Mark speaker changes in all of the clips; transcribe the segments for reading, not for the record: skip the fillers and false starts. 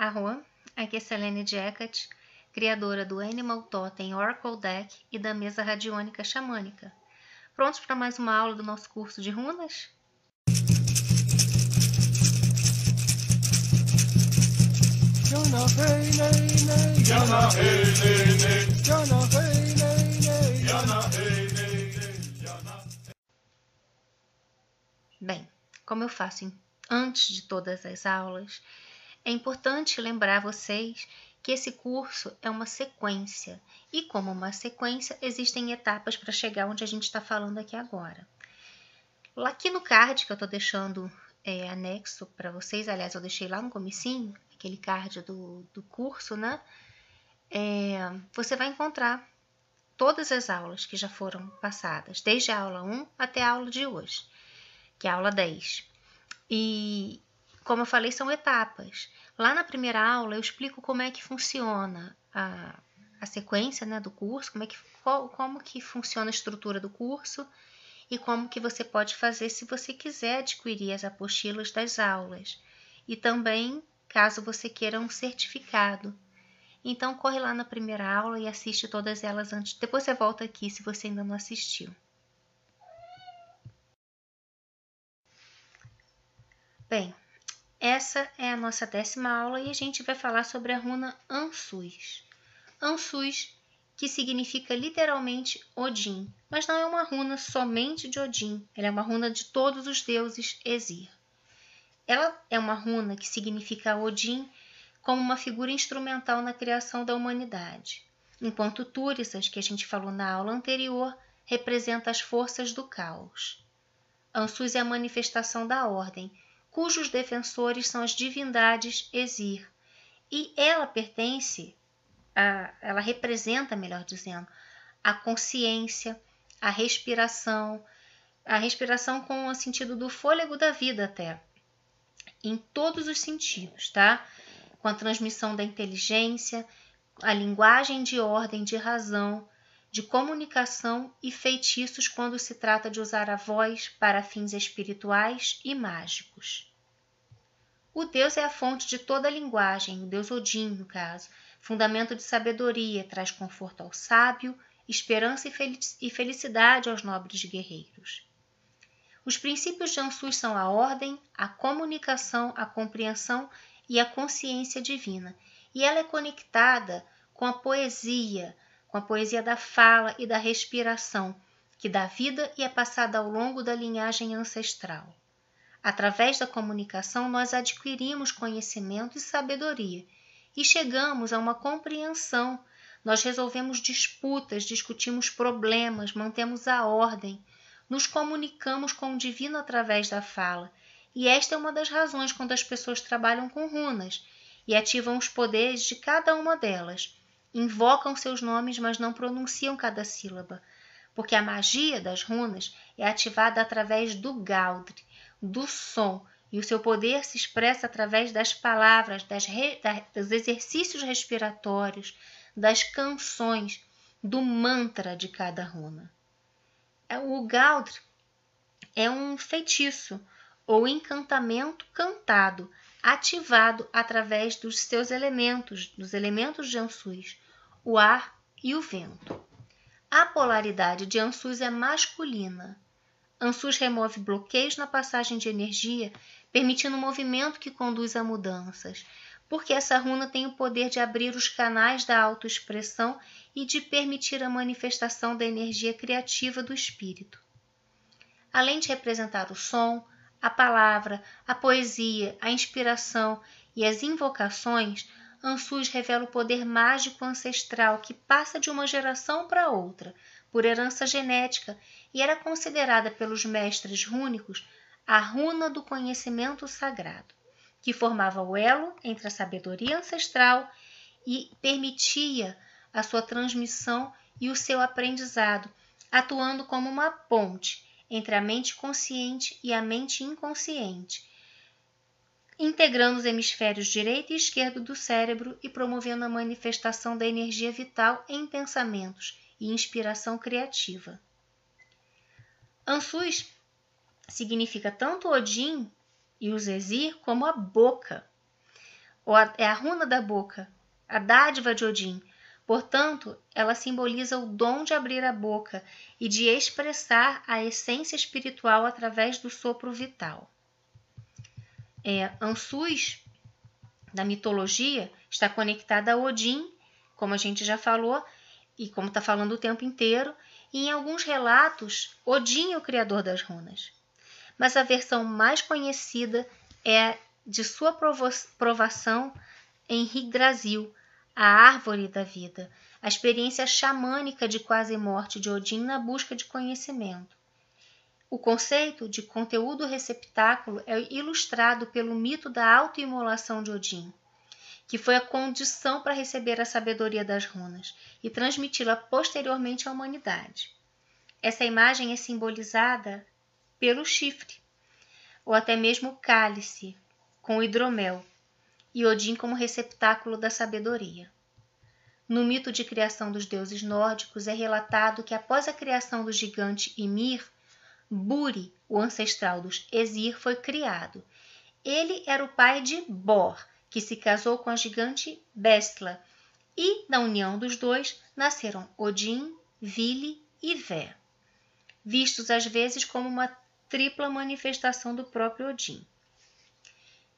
Speaker 1: Arro, aqui é Selene Jacket, criadora do Animal Totem Oracle Deck e da mesa radiônica xamânica. Prontos para mais uma aula do nosso curso de runas? Bem, como eu faço antes de todas as aulas, é importante lembrar vocês que esse curso é uma sequência e, como uma sequência, existem etapas para chegar onde a gente está falando aqui agora. Lá aqui no card que eu estou deixando anexo para vocês, aliás, eu deixei lá no comecinho, aquele card do curso, né? Você vai encontrar todas as aulas que já foram passadas, desde a aula 1 até a aula de hoje, que é a aula 10. E, como eu falei, são etapas. Lá na primeira aula eu explico como é que funciona a sequência, né, do curso, como que funciona a estrutura do curso e como que você pode fazer se você quiser adquirir as apostilas das aulas. E também, caso você queira um certificado. Então, corre lá na primeira aula e assiste todas elas antes. Depois você volta aqui se você ainda não assistiu. Bem, essa é a nossa 10ª aula e a gente vai falar sobre a runa Ansus. Ansus, que significa literalmente Odin, mas não é uma runa somente de Odin, ela é uma runa de todos os deuses Aesir. Ela é uma runa que significa Odin como uma figura instrumental na criação da humanidade, enquanto Túrisas, que a gente falou na aula anterior, representa as forças do caos. Ansus é a manifestação da ordem, cujos defensores são as divindades Aesir, e ela representa, melhor dizendo, a consciência, a respiração com o sentido do fôlego da vida até, em todos os sentidos, tá? Com a transmissão da inteligência, a linguagem de ordem, de razão, de comunicação e feitiços quando se trata de usar a voz para fins espirituais e mágicos. O Deus é a fonte de toda a linguagem, o Deus Odin, no caso, fundamento de sabedoria, traz conforto ao sábio, esperança e felicidade aos nobres guerreiros. Os princípios de Ansus são a ordem, a comunicação, a compreensão e a consciência divina, e ela é conectada com a poesia da fala e da respiração, que dá vida e é passada ao longo da linhagem ancestral. Através da comunicação, nós adquirimos conhecimento e sabedoria e chegamos a uma compreensão. Nós resolvemos disputas, discutimos problemas, mantemos a ordem, nos comunicamos com o divino através da fala. E esta é uma das razões quando as pessoas trabalham com runas e ativam os poderes de cada uma delas. Invocam seus nomes, mas não pronunciam cada sílaba, porque a magia das runas é ativada através do Galdri, do som, e o seu poder se expressa através das palavras, dos exercícios respiratórios, das canções, do mantra de cada runa. O Galdri é um feitiço ou encantamento cantado, ativado através dos seus elementos, dos elementos de Ansus, o ar e o vento. A polaridade de Ansus é masculina. Ansus remove bloqueios na passagem de energia, permitindo um movimento que conduz a mudanças, porque essa runa tem o poder de abrir os canais da autoexpressão e de permitir a manifestação da energia criativa do espírito. Além de representar o som, a palavra, a poesia, a inspiração e as invocações, Ansus revela o poder mágico ancestral que passa de uma geração para outra, por herança genética, e era considerada pelos mestres rúnicos a runa do conhecimento sagrado, que formava o elo entre a sabedoria ancestral e permitia a sua transmissão e o seu aprendizado, atuando como uma ponte entre a mente consciente e a mente inconsciente, integrando os hemisférios direito e esquerdo do cérebro e promovendo a manifestação da energia vital em pensamentos e inspiração criativa. Ansus significa tanto Odin e os Aesir como a boca. é a runa da boca, a dádiva de Odin. Portanto, ela simboliza o dom de abrir a boca e de expressar a essência espiritual através do sopro vital. Ansus, da mitologia, está conectada a Odin, como a gente já falou, e como está falando o tempo inteiro, e em alguns relatos, Odin é o criador das runas. Mas a versão mais conhecida é de sua provação em Yggdrasil, a árvore da vida, a experiência xamânica de quase morte de Odin na busca de conhecimento. O conceito de conteúdo receptáculo é ilustrado pelo mito da autoimolação de Odin, que foi a condição para receber a sabedoria das runas e transmiti-la posteriormente à humanidade. Essa imagem é simbolizada pelo chifre, ou até mesmo o cálice, com o hidromel, e Odin como receptáculo da sabedoria. No mito de criação dos deuses nórdicos é relatado que após a criação do gigante Ymir, Buri, o ancestral dos Æsir, foi criado. Ele era o pai de Bor, que se casou com a gigante Bestla, e da união dos dois nasceram Odin, Vili e Vé, vistos às vezes como uma tripla manifestação do próprio Odin.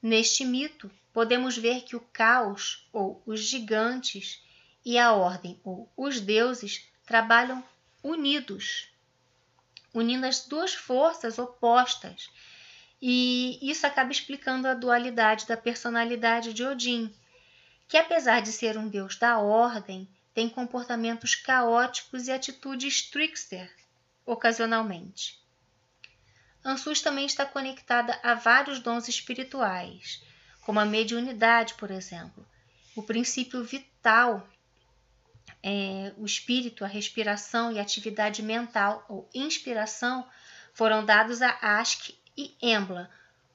Speaker 1: Neste mito, podemos ver que o caos, ou os gigantes, e a ordem, ou os deuses, trabalham unidos, unindo as duas forças opostas. E isso acaba explicando a dualidade da personalidade de Odin, que apesar de ser um deus da ordem, tem comportamentos caóticos e atitudes trickster, ocasionalmente. Ansus também está conectada a vários dons espirituais, como a mediunidade, por exemplo. O princípio vital, o espírito, a respiração e a atividade mental ou inspiração foram dados a Ask e Embla,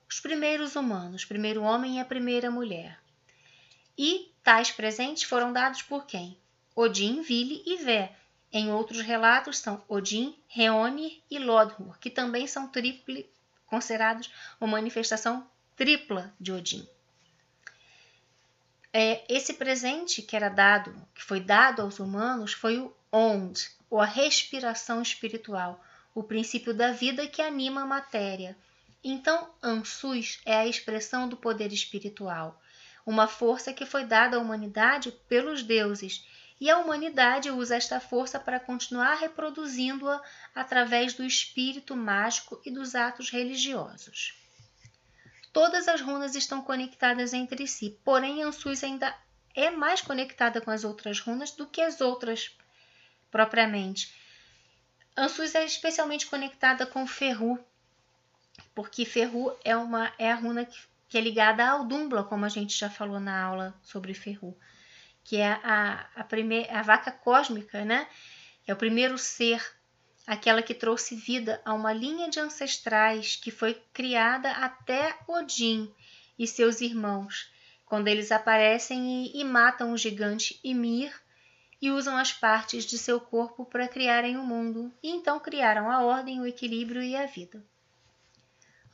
Speaker 1: os primeiros humanos, o primeiro homem e a primeira mulher. E tais presentes foram dados por quem? Odin, Vili e Vé. Em outros relatos são Odin, Reonir e Lodhur, que também são considerados uma manifestação tripla de Odin. Esse presente que foi dado aos humanos, foi o Ond, ou a respiração espiritual, o princípio da vida que anima a matéria. Então, Ansus é a expressão do poder espiritual, uma força que foi dada à humanidade pelos deuses, e a humanidade usa esta força para continuar reproduzindo-a através do espírito mágico e dos atos religiosos. Todas as runas estão conectadas entre si, porém Ansus ainda é mais conectada com as outras runas do que as outras propriamente. Ansus é especialmente conectada com Ferru, porque Ferru é a runa que é ligada ao Dumbla, como a gente já falou na aula sobre Ferru, que é a vaca cósmica, né? É o primeiro ser, aquela que trouxe vida a uma linha de ancestrais que foi criada até Odin e seus irmãos, quando eles aparecem e matam o gigante Ymir e usam as partes de seu corpo para criarem o mundo, e então criaram a ordem, o equilíbrio e a vida.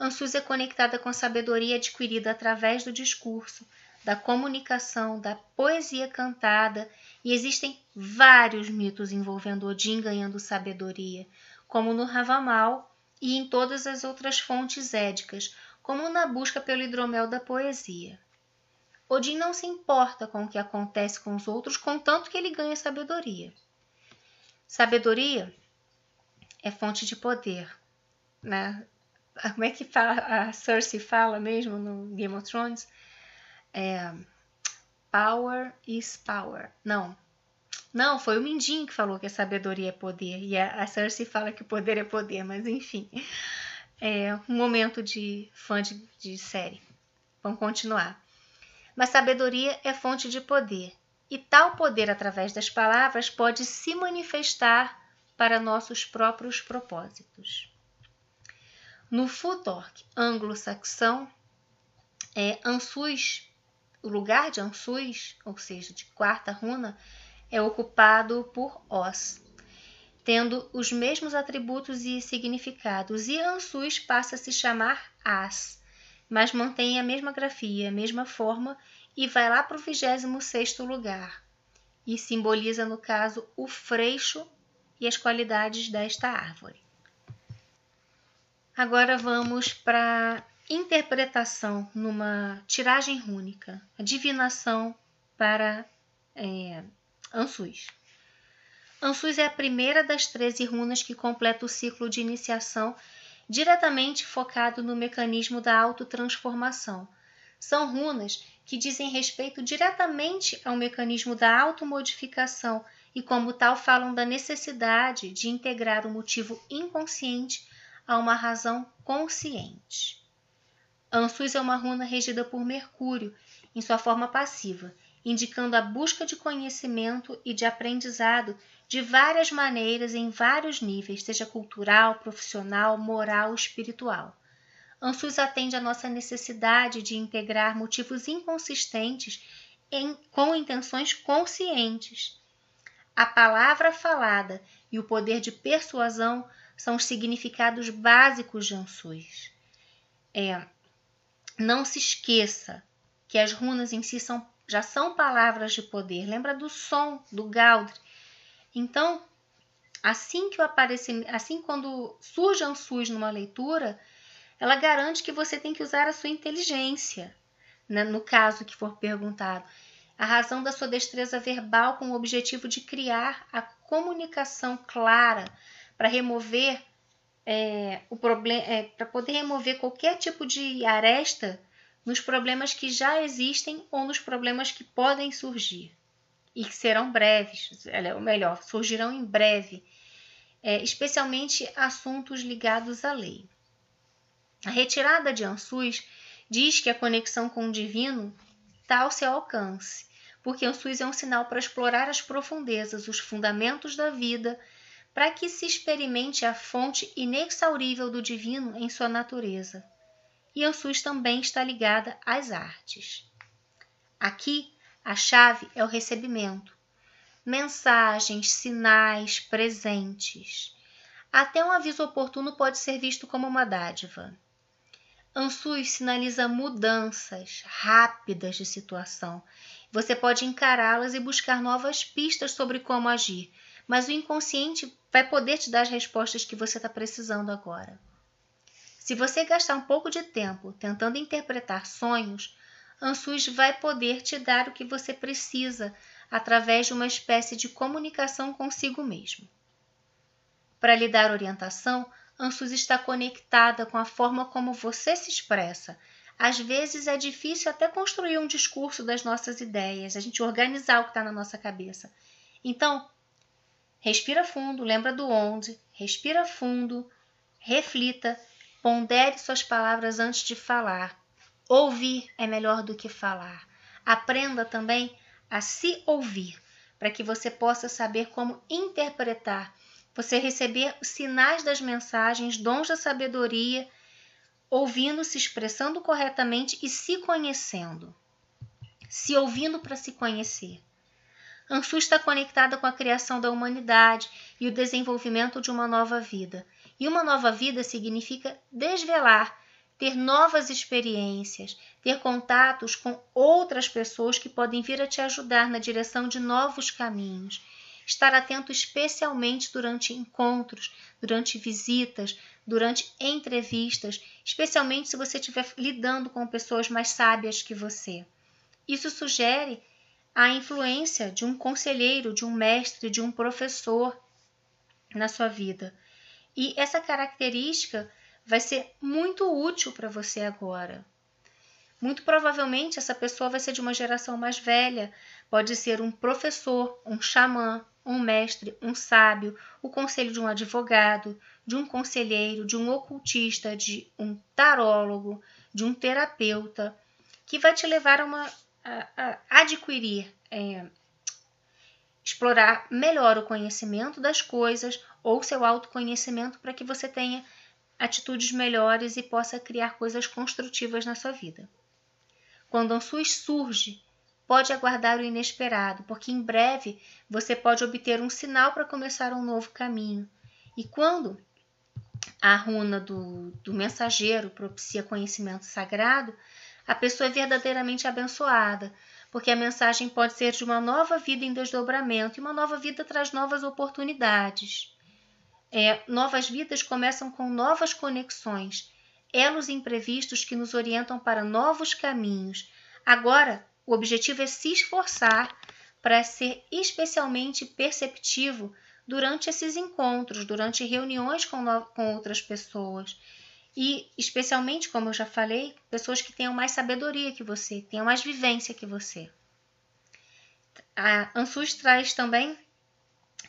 Speaker 1: Ansus é conectada com a sabedoria adquirida através do discurso, da comunicação, da poesia cantada, e existem vários mitos envolvendo Odin ganhando sabedoria, como no Havamal e em todas as outras fontes édicas, como na busca pelo hidromel da poesia. Odin não se importa com o que acontece com os outros, contanto que ele ganha sabedoria. Sabedoria é fonte de poder, né? Como é que a Cersei fala mesmo no Game of Thrones? Power is power. Não, foi o Mindinho que falou que a sabedoria é poder. E a Cersei fala que o poder é poder, mas enfim. É um momento de fã de série. Vamos continuar. Mas sabedoria é fonte de poder. E tal poder, através das palavras, pode se manifestar para nossos próprios propósitos. No Futhark anglo-saxão, Ansus, o lugar de Ansus, ou seja, de quarta runa, é ocupado por Os, tendo os mesmos atributos e significados, e Ansus passa a se chamar As, mas mantém a mesma grafia, a mesma forma e vai lá para o 26º lugar. E simboliza, no caso, o freixo e as qualidades desta árvore. Agora vamos para a interpretação numa tiragem rúnica, a divinação para Ansuz. Ansuz é a primeira das 13 runas que completa o ciclo de iniciação, diretamente focado no mecanismo da autotransformação. São runas que dizem respeito diretamente ao mecanismo da automodificação e, como tal, falam da necessidade de integrar o motivo inconsciente a uma razão consciente. Ansuz é uma runa regida por Mercúrio, em sua forma passiva, indicando a busca de conhecimento e de aprendizado de várias maneiras em vários níveis, seja cultural, profissional, moral, espiritual. Ansuz atende à nossa necessidade de integrar motivos inconsistentes com intenções conscientes. A palavra falada e o poder de persuasão são os significados básicos de Ansuz. Não se esqueça que as runas em si já são palavras de poder. Lembra do som, do Galdri. Então, assim quando surge Ansuz numa leitura, ela garante que você tem que usar a sua inteligência, né? No caso que for perguntado. A razão da sua destreza verbal com o objetivo de criar a comunicação clara para remover o problema, para poder remover qualquer tipo de aresta nos problemas que já existem ou nos problemas que podem surgir e que serão breves, ou melhor, surgirão em breve, especialmente assuntos ligados à lei. A retirada de Ansuz diz que a conexão com o divino está ao seu alcance, porque Ansuz é um sinal para explorar as profundezas, os fundamentos da vida, para que se experimente a fonte inexaurível do divino em sua natureza. E Ansuz também está ligada às artes. Aqui, a chave é o recebimento. Mensagens, sinais, presentes. Até um aviso oportuno pode ser visto como uma dádiva. Ansuz sinaliza mudanças rápidas de situação. Você pode encará-las e buscar novas pistas sobre como agir, mas o inconsciente vai poder te dar as respostas que você está precisando agora. Se você gastar um pouco de tempo tentando interpretar sonhos, Ansuz vai poder te dar o que você precisa através de uma espécie de comunicação consigo mesmo. Para lhe dar orientação, Ansuz está conectada com a forma como você se expressa. Às vezes é difícil até construir um discurso das nossas ideias, a gente organizar o que está na nossa cabeça. Então, respira fundo, lembra do onde, respira fundo, reflita, pondere suas palavras antes de falar. Ouvir é melhor do que falar. Aprenda também a se ouvir, para que você possa saber como interpretar, você receber sinais das mensagens, dons da sabedoria, ouvindo, se expressando corretamente e se conhecendo. Se ouvindo para se conhecer. Ansuz está conectada com a criação da humanidade e o desenvolvimento de uma nova vida. E uma nova vida significa desvelar, ter novas experiências, ter contatos com outras pessoas que podem vir a te ajudar na direção de novos caminhos. Estar atento especialmente durante encontros, durante visitas, durante entrevistas, especialmente se você estiver lidando com pessoas mais sábias que você. Isso sugere a influência de um conselheiro, de um mestre, de um professor na sua vida. E essa característica vai ser muito útil para você agora. Muito provavelmente essa pessoa vai ser de uma geração mais velha, pode ser um professor, um xamã, um mestre, um sábio, o conselho de um advogado, de um conselheiro, de um ocultista, de um tarólogo, de um terapeuta, que vai te levar a adquirir, explorar melhor o conhecimento das coisas ou seu autoconhecimento para que você tenha atitudes melhores e possa criar coisas construtivas na sua vida. Quando Ansuz surge, pode aguardar o inesperado, porque em breve você pode obter um sinal para começar um novo caminho. E quando a runa do mensageiro propicia conhecimento sagrado, a pessoa é verdadeiramente abençoada, porque a mensagem pode ser de uma nova vida em desdobramento, e uma nova vida traz novas oportunidades. Novas vidas começam com novas conexões, elos imprevistos que nos orientam para novos caminhos. Agora, o objetivo é se esforçar para ser especialmente perceptivo durante esses encontros, durante reuniões com outras pessoas. E, especialmente, como eu já falei, pessoas que tenham mais sabedoria que você, tenham mais vivência que você. A Ansus traz também,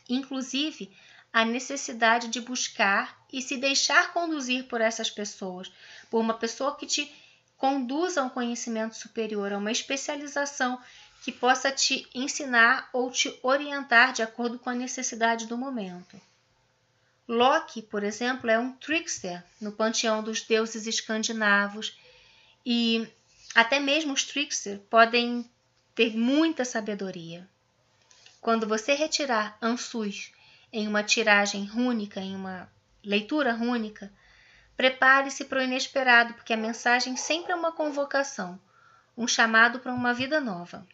Speaker 1: inclusive, a necessidade de buscar e se deixar conduzir por essas pessoas, por uma pessoa que te conduza a um conhecimento superior, a uma especialização que possa te ensinar ou te orientar de acordo com a necessidade do momento. Loki, por exemplo, é um trickster no panteão dos deuses escandinavos, e até mesmo os tricksters podem ter muita sabedoria. Quando você retirar Ansus em uma tiragem rúnica, em uma leitura rúnica, prepare-se para o inesperado, porque a mensagem sempre é uma convocação, um chamado para uma vida nova.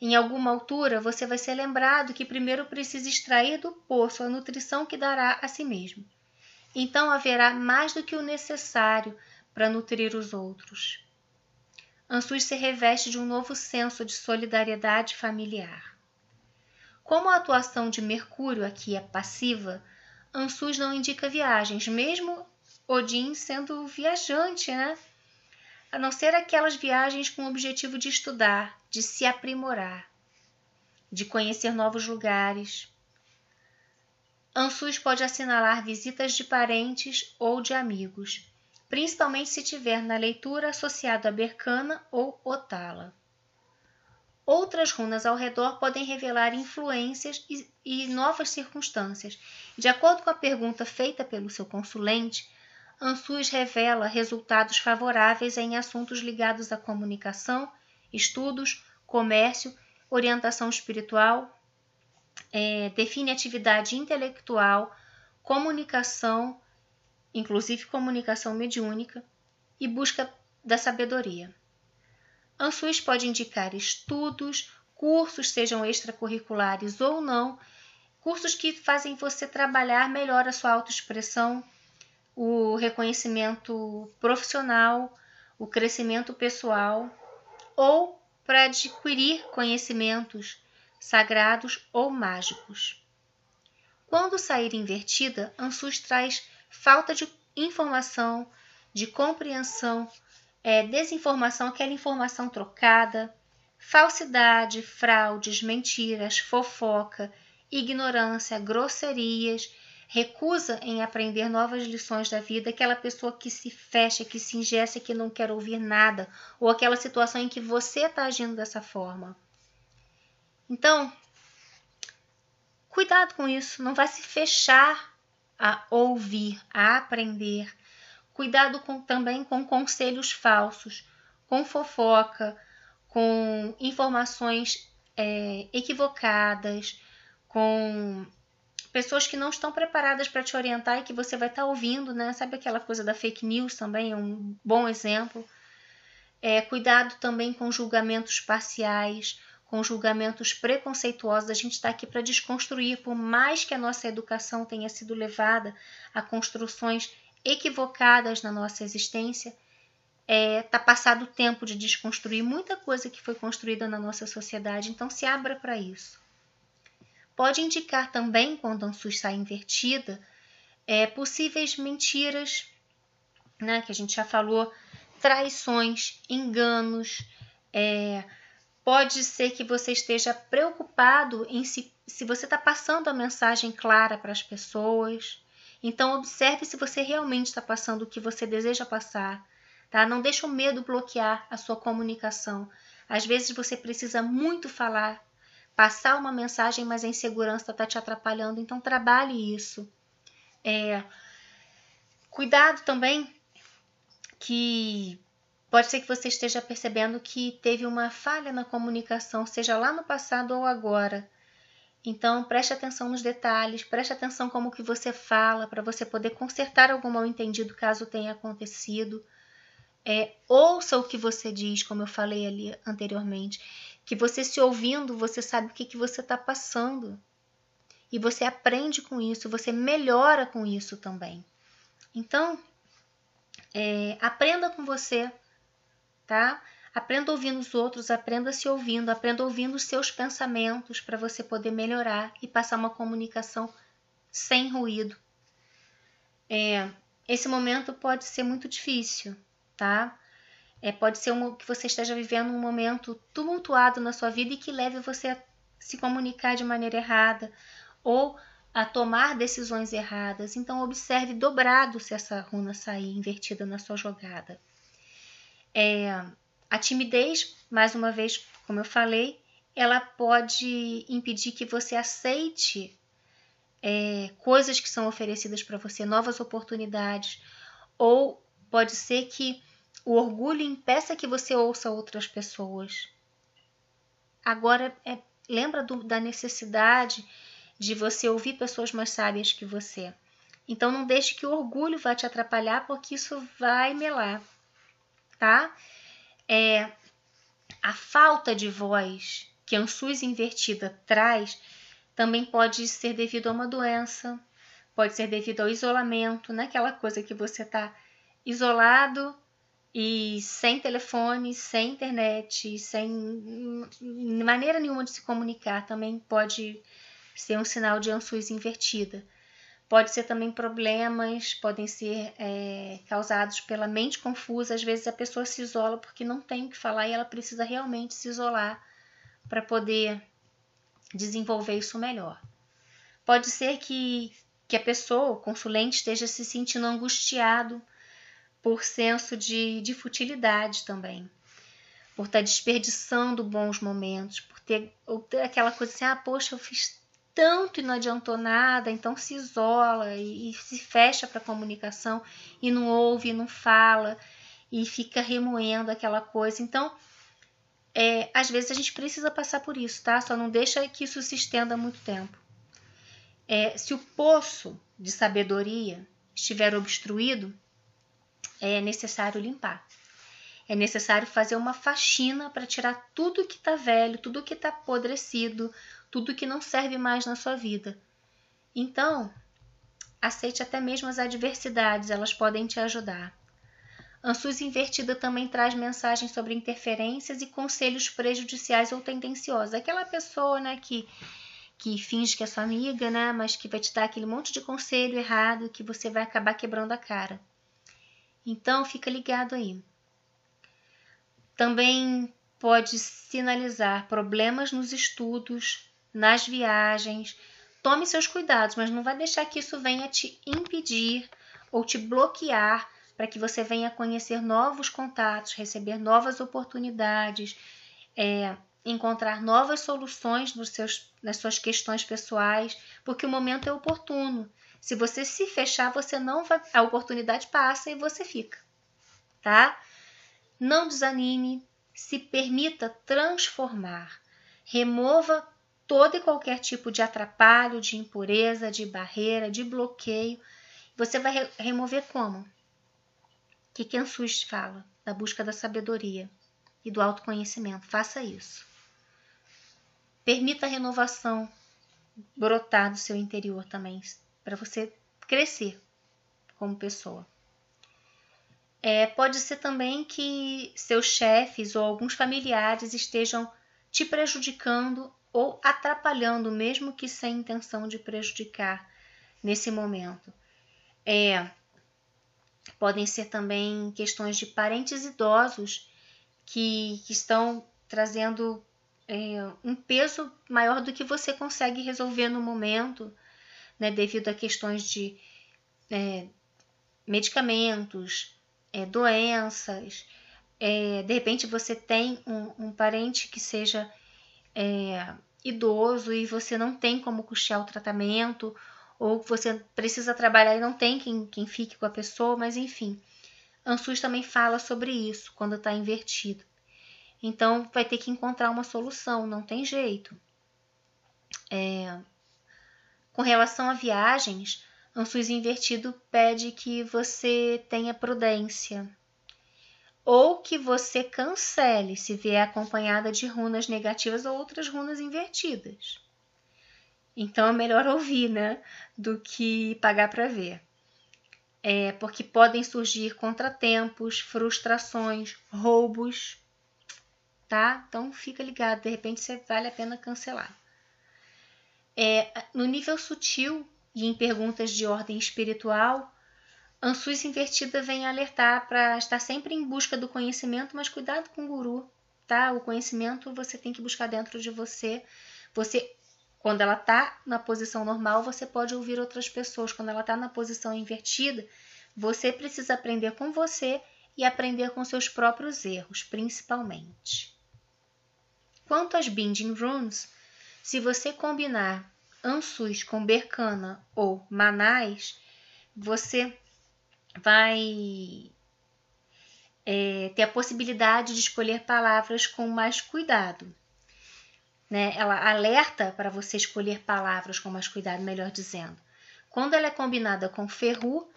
Speaker 1: Em alguma altura, você vai ser lembrado que primeiro precisa extrair do poço a nutrição que dará a si mesmo. Então haverá mais do que o necessário para nutrir os outros. Ansus se reveste de um novo senso de solidariedade familiar. Como a atuação de Mercúrio aqui é passiva, Ansus não indica viagens, mesmo Odin sendo viajante, né? A não ser aquelas viagens com o objetivo de estudar, de se aprimorar, de conhecer novos lugares. Ansus pode assinalar visitas de parentes ou de amigos, principalmente se tiver na leitura associado a Berkana ou Otala. Outras runas ao redor podem revelar influências e novas circunstâncias. De acordo com a pergunta feita pelo seu consulente, Ansus revela resultados favoráveis em assuntos ligados à comunicação, estudos, comércio, orientação espiritual, define atividade intelectual, comunicação, inclusive comunicação mediúnica, e busca da sabedoria. Ansus pode indicar estudos, cursos, sejam extracurriculares ou não, cursos que fazem você trabalhar melhor a sua autoexpressão, o reconhecimento profissional, o crescimento pessoal, ou para adquirir conhecimentos sagrados ou mágicos. Quando sair invertida, Ansus traz falta de informação, de compreensão, desinformação, aquela informação trocada, falsidade, fraudes, mentiras, fofoca, ignorância, grosserias, recusa em aprender novas lições da vida, aquela pessoa que se fecha, que se engessa, que não quer ouvir nada, ou aquela situação em que você está agindo dessa forma. Então, cuidado com isso, não vai se fechar a ouvir, a aprender. Cuidado também com conselhos falsos, com fofoca, com informações equivocadas, com pessoas que não estão preparadas para te orientar e que você vai estar ouvindo, né? Sabe aquela coisa da fake news também? É um bom exemplo. Cuidado também com julgamentos parciais, com julgamentos preconceituosos. A gente está aqui para desconstruir, por mais que a nossa educação tenha sido levada a construções equivocadas na nossa existência, está passado o tempo de desconstruir muita coisa que foi construída na nossa sociedade, então se abra para isso. Pode indicar também, quando a Ansus sai invertida, possíveis mentiras, né, que a gente já falou, traições, enganos. Pode ser que você esteja preocupado em se você está passando a mensagem clara para as pessoas. Então, observe se você realmente está passando o que você deseja passar. Tá? Não deixe o medo bloquear a sua comunicação. Às vezes você precisa muito falar, passar uma mensagem, mas a insegurança está te atrapalhando. Então, trabalhe isso. Cuidado também, que pode ser que você esteja percebendo que teve uma falha na comunicação, seja lá no passado ou agora. Então, preste atenção nos detalhes, preste atenção como que você fala, para você poder consertar algum mal-entendido caso tenha acontecido. Ouça o que você diz, como eu falei ali anteriormente, que você se ouvindo, você sabe o que você está passando. E você aprende com isso, você melhora com isso também. Então, aprenda com você, tá? Aprenda ouvindo os outros, aprenda se ouvindo, aprenda ouvindo os seus pensamentos para você poder melhorar e passar uma comunicação sem ruído. Esse momento pode ser muito difícil, tá? Pode ser que você esteja vivendo um momento tumultuado na sua vida e que leve você a se comunicar de maneira errada ou a tomar decisões erradas. Então, observe dobrado se essa runa sair invertida na sua jogada. A timidez, mais uma vez, como eu falei, ela pode impedir que você aceite coisas que são oferecidas para você, novas oportunidades, ou pode ser que o orgulho impeça que você ouça outras pessoas. Agora, lembra da necessidade de você ouvir pessoas mais sábias que você. Então, não deixe que o orgulho vá te atrapalhar, porque isso vai melar, tá? A falta de voz que a Ansuz invertida traz também pode ser devido a uma doença, pode ser devido ao isolamento, né? Aquela coisa que você está isolado e sem telefone, sem internet, sem maneira nenhuma de se comunicar, também pode ser um sinal de Ansuz invertida. Pode ser também problemas, podem ser causados pela mente confusa. Às vezes a pessoa se isola porque não tem o que falar e ela precisa realmente se isolar para poder desenvolver isso melhor. Pode ser que a pessoa, o consulente, esteja se sentindo angustiado por senso de futilidade também, por estar desperdiçando bons momentos, por ter aquela coisa assim, poxa, eu fiz tanto e não adiantou nada, então se isola e se fecha para a comunicação e não ouve, não fala e fica remoendo aquela coisa. Então, às vezes a gente precisa passar por isso, tá? Só não deixa que isso se estenda muito tempo. Se o poço de sabedoria estiver obstruído, é necessário limpar. É necessário fazer uma faxina para tirar tudo que está velho, tudo que está apodrecido, tudo que não serve mais na sua vida. Então, aceite até mesmo as adversidades, elas podem te ajudar. Ansuz invertida também traz mensagens sobre interferências e conselhos prejudiciais ou tendenciosos. Aquela pessoa, né, que finge que é sua amiga, né, mas que vai te dar aquele monte de conselho errado que você vai acabar quebrando a cara. Então, fica ligado aí. Também pode sinalizar problemas nos estudos, nas viagens. Tome seus cuidados, mas não vai deixar que isso venha te impedir ou te bloquear para que você venha conhecer novos contatos, receber novas oportunidades, encontrar novas soluções nas suas questões pessoais, porque o momento é oportuno. Se você se fechar, você não vai, a oportunidade passa e você fica, tá? Não desanime, se permita transformar, remova todo e qualquer tipo de atrapalho, de impureza, de barreira, de bloqueio. Você vai remover como? O que Ansuz fala? Da busca da sabedoria e do autoconhecimento. Faça isso. Permita a renovação brotar do seu interior também, para você crescer como pessoa. Pode ser também que seus chefes ou alguns familiares estejam te prejudicando ou atrapalhando, mesmo que sem intenção de prejudicar nesse momento. Podem ser também questões de parentes idosos que estão trazendo um peso maior do que você consegue resolver no momento, né, devido a questões de medicamentos, doenças. De repente você tem um parente que seja idoso e você não tem como custear o tratamento, ou você precisa trabalhar e não tem quem fique com a pessoa, mas enfim. Ansuz também fala sobre isso quando está invertido. Então vai ter que encontrar uma solução, não tem jeito. Com relação a viagens, Ansuz invertido pede que você tenha prudência ou que você cancele se vier acompanhada de runas negativas ou outras runas invertidas. Então é melhor ouvir, né, do que pagar para ver. Porque podem surgir contratempos, frustrações, roubos, tá? Então fica ligado, de repente vale a pena cancelar. No nível sutil e em perguntas de ordem espiritual, Ansuz invertida vem alertar para estar sempre em busca do conhecimento, mas cuidado com o guru, tá? O conhecimento você tem que buscar dentro de você. Quando ela está na posição normal, você pode ouvir outras pessoas. Quando ela está na posição invertida, você precisa aprender com você e aprender com seus próprios erros, principalmente. Quanto às Binding Runes, se você combinar Ansuz com Berkana ou Manais, você vai ter a possibilidade de escolher palavras com mais cuidado. Né? Ela alerta para você escolher palavras com mais cuidado, melhor dizendo. Quando ela é combinada com Ferru,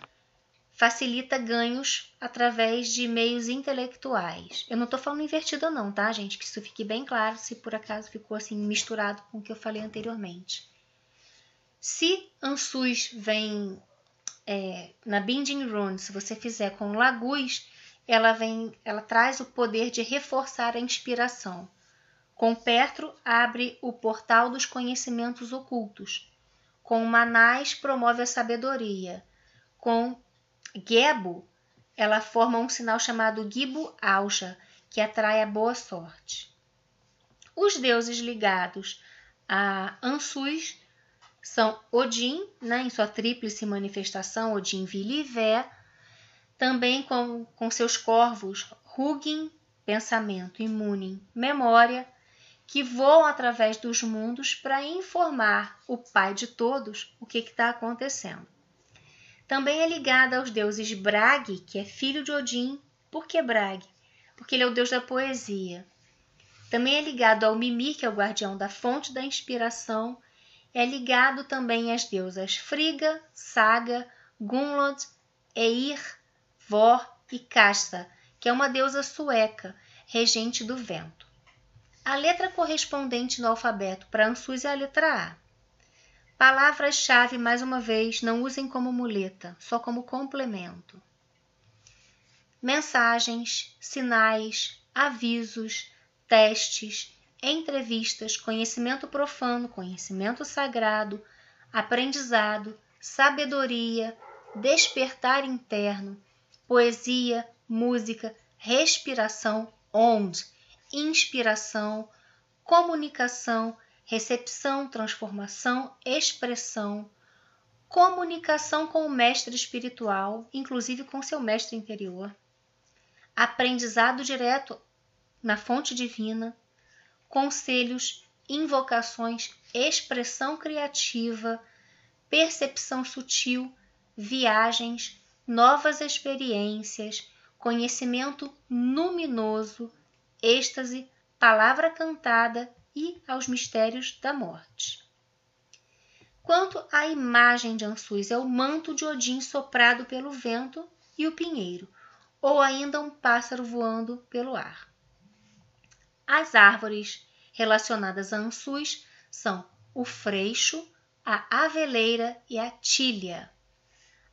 Speaker 1: facilita ganhos através de meios intelectuais. Eu não estou falando invertida não, tá, gente? Que isso fique bem claro, se por acaso ficou assim misturado com o que eu falei anteriormente. Se Ansuz vem na Binding Rune, se você fizer com Laguz, ela traz o poder de reforçar a inspiração. Com Pertro, abre o portal dos conhecimentos ocultos. Com Manais, promove a sabedoria. Com Gebo, ela forma um sinal chamado Gibu Alja, que atrai a boa sorte. Os deuses ligados a Ansuz são Odin, né, em sua tríplice manifestação, Odin, Vili e Vé, também com seus corvos Hugin, pensamento, e Munin, memória, que voam através dos mundos para informar o pai de todos o que está acontecendo. Também é ligada aos deuses Brage, que é filho de Odin. Por que Brage? Porque ele é o deus da poesia. Também é ligado ao Mimir, que é o guardião da fonte da inspiração. É ligado também às deusas Frigga, Saga, Gunlod, Eir, Vor e Kasta, que é uma deusa sueca, regente do vento. A letra correspondente no alfabeto para Ansuz é a letra A. Palavras-chave, mais uma vez, não usem como muleta, só como complemento. Mensagens, sinais, avisos, testes, entrevistas, conhecimento profano, conhecimento sagrado, aprendizado, sabedoria, despertar interno, poesia, música, respiração, onde, inspiração, comunicação, recepção, transformação, expressão, comunicação com o mestre espiritual, inclusive com seu mestre interior, aprendizado direto na fonte divina, conselhos, invocações, expressão criativa, percepção sutil, viagens, novas experiências, conhecimento luminoso, êxtase, palavra cantada e aos mistérios da morte. Quanto à imagem de Ansuz, é o manto de Odin soprado pelo vento e o pinheiro, ou ainda um pássaro voando pelo ar. As árvores relacionadas a Ansuz são o freixo, a aveleira e a tília.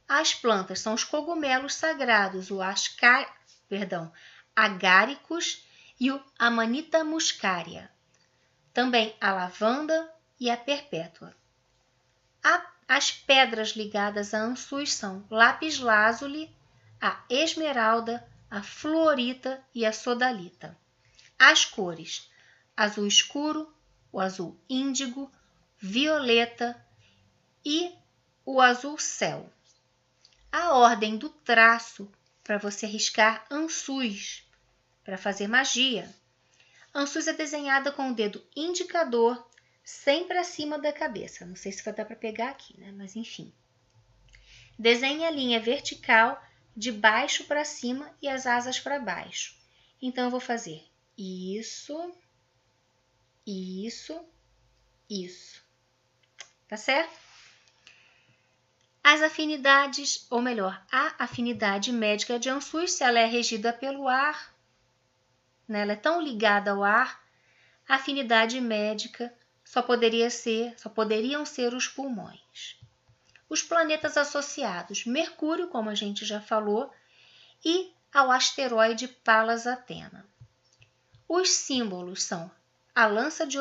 Speaker 1: As plantas são os cogumelos sagrados, o agáricos e o Amanita muscaria. Também a lavanda e a perpétua. As pedras ligadas a Ansuz são lápis-lazuli, a esmeralda, a fluorita e a sodalita. As cores: azul escuro, o azul índigo, violeta e o azul céu. A ordem do traço para você riscar Ansuz, para fazer magia. Ansuz é desenhada com o dedo indicador sempre acima da cabeça. Não sei se vai dar para pegar aqui, né? Mas enfim. Desenhe a linha vertical de baixo para cima e as asas para baixo. Então eu vou fazer isso, isso, isso. tá certo? As afinidades, ou melhor, a afinidade médica de Ansus, se ela é regida pelo ar, né, ela é tão ligada ao ar, a afinidade médica só poderiam ser os pulmões. Os planetas associados, Mercúrio, como a gente já falou, e ao asteroide Palas Athena. Os símbolos são a lança de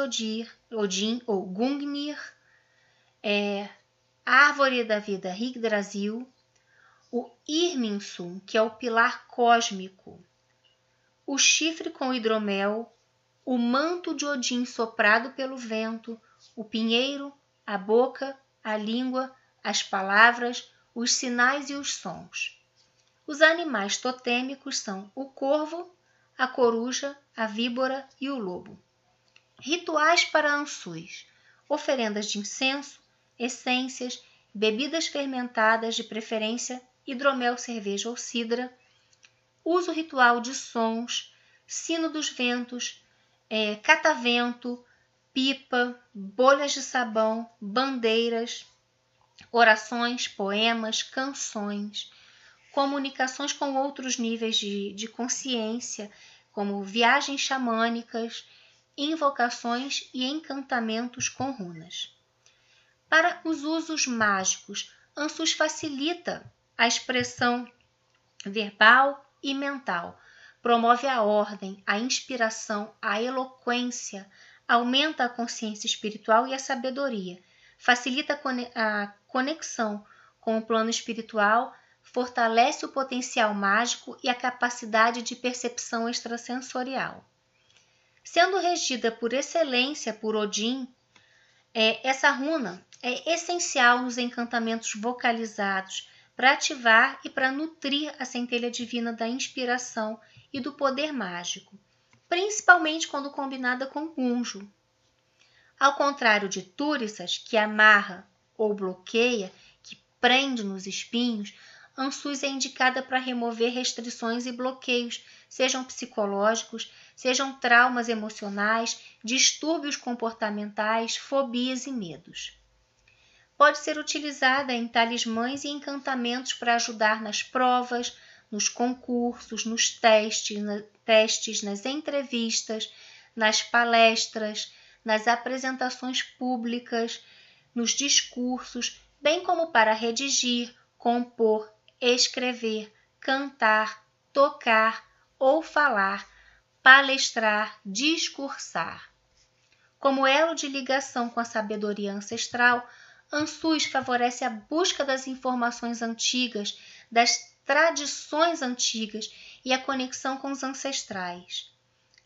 Speaker 1: Odin ou Gungnir, a árvore da vida Yggdrasil, o Irminsul, que é o pilar cósmico, o chifre com hidromel, o manto de Odin soprado pelo vento, o pinheiro, a boca, a língua, as palavras, os sinais e os sons. Os animais totêmicos são o corvo, a coruja, a víbora e o lobo. Rituais para Ansus: oferendas de incenso, essências, bebidas fermentadas, de preferência hidromel, cerveja ou cidra, uso ritual de sons, sino dos ventos, catavento, pipa, bolhas de sabão, bandeiras, orações, poemas, canções, comunicações com outros níveis de consciência, como viagens xamânicas, invocações e encantamentos com runas. Para os usos mágicos, Ansus facilita a expressão verbal e mental, promove a ordem, a inspiração, a eloquência, aumenta a consciência espiritual e a sabedoria, facilita a conexão com o plano espiritual, fortalece o potencial mágico e a capacidade de percepção extrasensorial. Sendo regida por excelência por Odin, essa runa é essencial nos encantamentos vocalizados para ativar e para nutrir a centelha divina da inspiração e do poder mágico, principalmente quando combinada com Gunjo. Ao contrário de Túrissas, que amarra ou bloqueia, que prende nos espinhos, Ansus é indicada para remover restrições e bloqueios, sejam psicológicos, sejam traumas emocionais, distúrbios comportamentais, fobias e medos. Pode ser utilizada em talismãs e encantamentos para ajudar nas provas, nos concursos, nos testes, nas entrevistas, nas palestras, nas apresentações públicas, nos discursos, bem como para redigir, compor, escrever, cantar, tocar ou falar, palestrar, discursar. Como elo de ligação com a sabedoria ancestral, Ansus favorece a busca das informações antigas, das tradições antigas e a conexão com os ancestrais.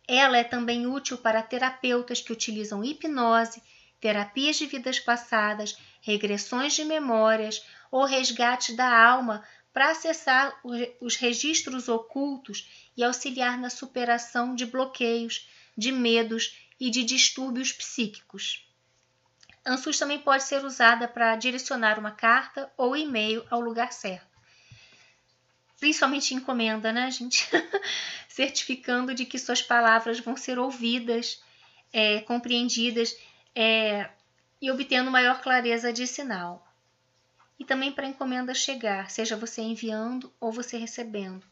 Speaker 1: Ela é também útil para terapeutas que utilizam hipnose, terapias de vidas passadas, regressões de memórias ou resgate da alma para acessar os registros ocultos e auxiliar na superação de bloqueios, de medos e de distúrbios psíquicos. Ansus também pode ser usada para direcionar uma carta ou e-mail ao lugar certo. Principalmente encomenda, né, gente? Certificando de que suas palavras vão ser ouvidas, compreendidas e obtendo maior clareza de sinal. E também para a encomenda chegar, seja você enviando ou você recebendo.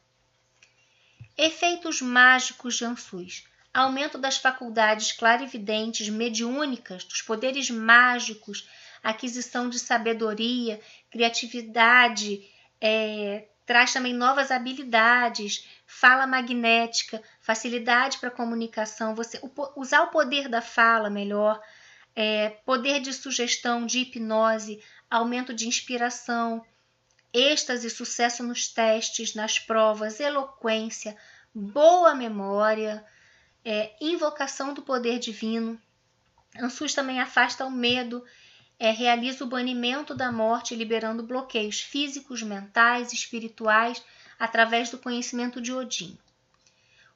Speaker 1: Efeitos mágicos de Ansus: aumento das faculdades clarividentes, mediúnicas, dos poderes mágicos, aquisição de sabedoria, criatividade, traz também novas habilidades, fala magnética, facilidade para comunicação, usar o poder da fala melhor, poder de sugestão, de hipnose, aumento de inspiração, êxtase e sucesso nos testes, nas provas, eloquência, boa memória, invocação do poder divino. Ansus também afasta o medo, realiza o banimento da morte, liberando bloqueios físicos, mentais, espirituais, através do conhecimento de Odin.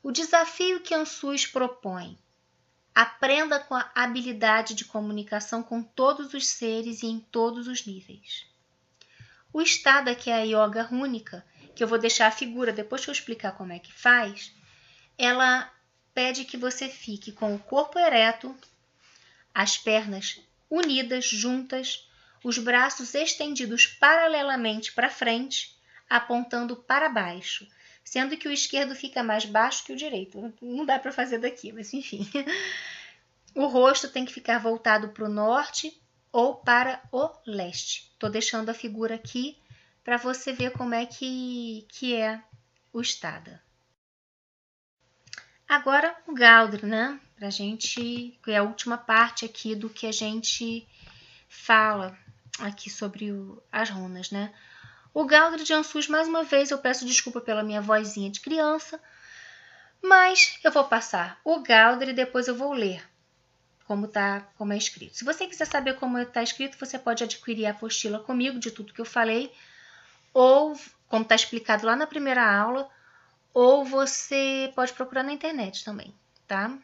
Speaker 1: O desafio que Ansus propõe: aprenda com a habilidade de comunicação com todos os seres e em todos os níveis. O estado, que é a yoga rúnica, que eu vou deixar a figura depois que eu explicar como é que faz, ela pede que você fique com o corpo ereto, as pernas unidas, juntas, os braços estendidos paralelamente para frente, apontando para baixo, sendo que o esquerdo fica mais baixo que o direito. Não dá para fazer daqui, mas enfim. O rosto tem que ficar voltado para o norte ou para o leste. Estou deixando a figura aqui para você ver como é que é o Stada. Agora o Gaudry, né? Pra gente, que é a última parte aqui do que a gente fala aqui sobre as runas, né? O Gaudry de Ansuz, mais uma vez, eu peço desculpa pela minha vozinha de criança, mas eu vou passar o Gaudry e depois eu vou ler como é escrito. Se você quiser saber como está escrito, você pode adquirir a apostila comigo de tudo que eu falei, ou como está explicado lá na primeira aula, ou você pode procurar na internet também, tá?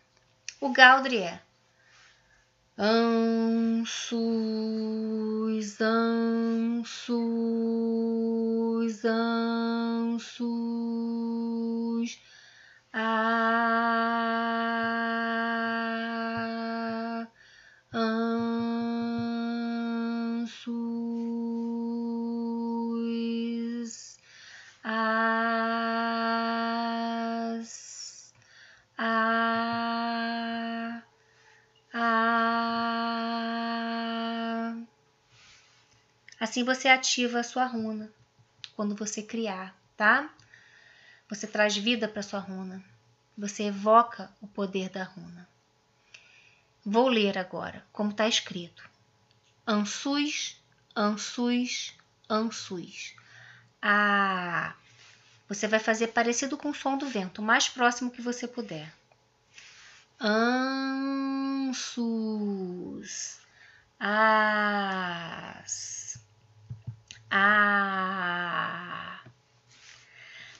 Speaker 1: O Gaudry é Ansuz, Ansuz, Ansuz, Ansuz, Assim você ativa a sua runa quando você criar, tá? Você traz vida para sua runa. Você evoca o poder da runa. Vou ler agora como está escrito. Ansuz, Ansuz, Ansuz. Você vai fazer parecido com o som do vento, o mais próximo que você puder. Ansuz.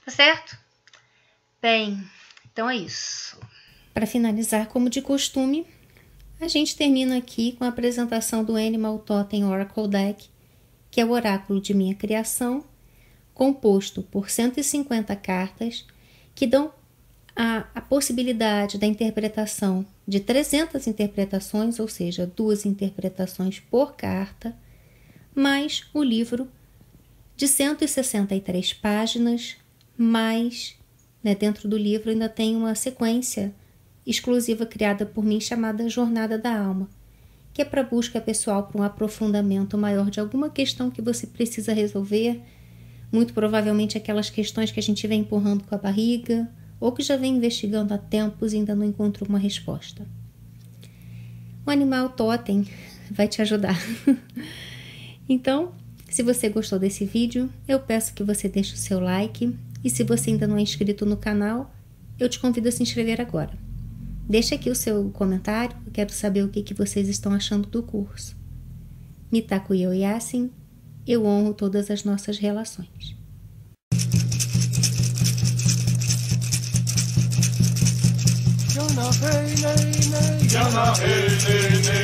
Speaker 1: Tá certo? Bem, então é isso. Para finalizar, como de costume, a gente termina aqui com a apresentação do Animal Totem Oracle Deck, que é o oráculo de minha criação, composto por 150 cartas, que dão a possibilidade da interpretação de 300 interpretações, ou seja, 2 interpretações por carta, mais o livro de 163 páginas, mais, dentro do livro ainda tem uma sequência exclusiva criada por mim chamada Jornada da Alma, que é para busca pessoal, para um aprofundamento maior de alguma questão que você precisa resolver, muito provavelmente aquelas questões que a gente vem empurrando com a barriga, ou que já vem investigando há tempos e ainda não encontrou uma resposta. O Animal Totem vai te ajudar. Então, se você gostou desse vídeo, eu peço que você deixe o seu like, e se você ainda não é inscrito no canal, eu te convido a se inscrever agora. Deixe aqui o seu comentário, eu quero saber o que vocês estão achando do curso. Mitaku Yasin, eu honro todas as nossas relações. Yana hey, nay, nay. Yana hey, nay, nay.